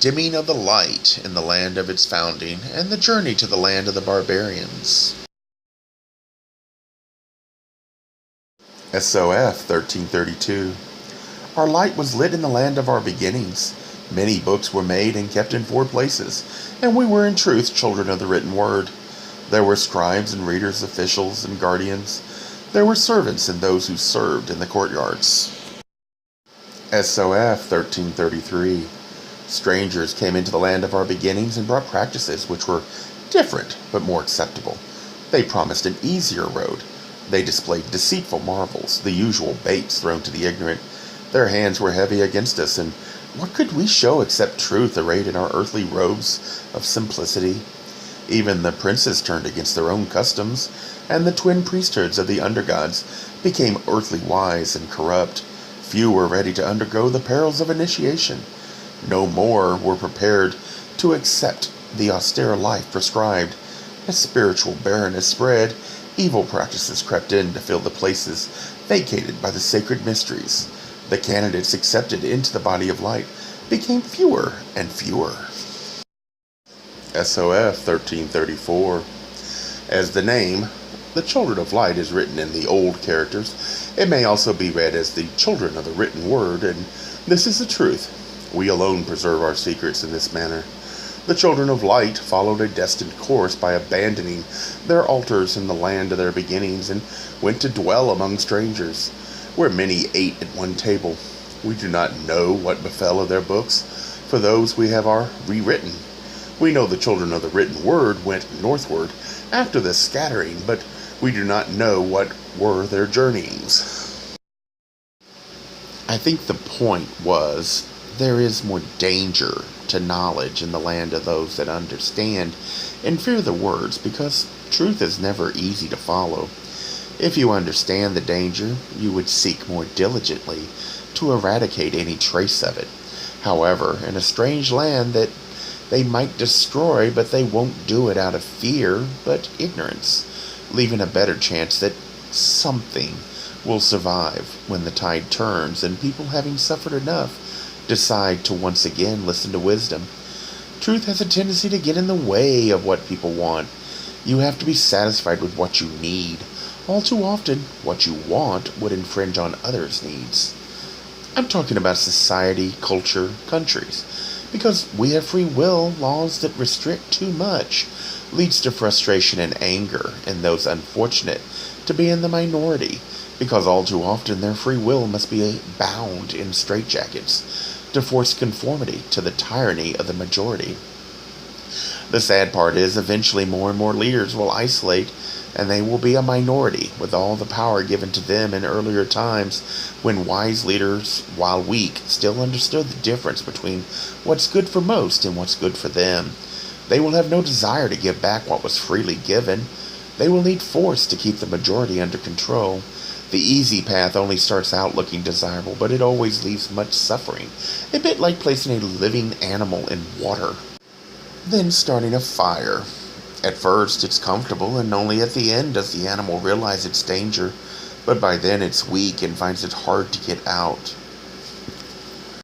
dimming of the light in the land of its founding, and the journey to the land of the barbarians. SOF 1332. Our light was lit in the land of our beginnings. Many books were made and kept in 4 places, and we were in truth children of the written word. There were scribes and readers, officials and guardians. There were servants and those who served in the courtyards. SOF 1333. Strangers came into the land of our beginnings and brought practices which were different but more acceptable. They promised an easier road. They displayed deceitful marvels, the usual baits thrown to the ignorant. Their hands were heavy against us, and what could we show except truth arrayed in our earthly robes of simplicity? Even the princes turned against their own customs, and the twin priesthoods of the undergods became earthly wise and corrupt. Few were ready to undergo the perils of initiation. No more were prepared to accept the austere life prescribed. As spiritual barrenness spread, evil practices crept in to fill the places vacated by the sacred mysteries. The candidates accepted into the body of light became fewer and fewer. SOF 1334. As the name, the Children of Light, is written in the old characters, it may also be read as the Children of the Written Word, and this is the truth. We alone preserve our secrets in this manner. The Children of Light followed a destined course by abandoning their altars in the land of their beginnings and went to dwell among strangers, where many ate at one table. We do not know what befell of their books, for those we have are rewritten. We know the children of the written word went northward after the scattering, but we do not know what were their journeyings. I think the point was, there is more danger to knowledge in the land of those that understand and fear the words, because truth is never easy to follow. If you understand the danger, you would seek more diligently to eradicate any trace of it. However, in a strange land that they might destroy, but they won't do it out of fear, but ignorance, leaving a better chance that something will survive when the tide turns and people, having suffered enough, decide to once again listen to wisdom. Truth has a tendency to get in the way of what people want. You have to be satisfied with what you need. All too often, what you want would infringe on others' needs. I'm talking about society, culture, countries. Because we have free will, laws that restrict too much leads to frustration and anger in those unfortunate to be in the minority, because all too often their free will must be bound in straitjackets to force conformity to the tyranny of the majority. The sad part is, eventually more and more leaders will isolate, and they will be a minority with all the power given to them in earlier times, when wise leaders, while weak, still understood the difference between what's good for most and what's good for them. They will have no desire to give back what was freely given. They will need force to keep the majority under control. The easy path only starts out looking desirable, but it always leaves much suffering, a bit like placing a living animal in water, then starting a fire. At first, it's comfortable, and only at the end does the animal realize its danger, but by then it's weak and finds it hard to get out.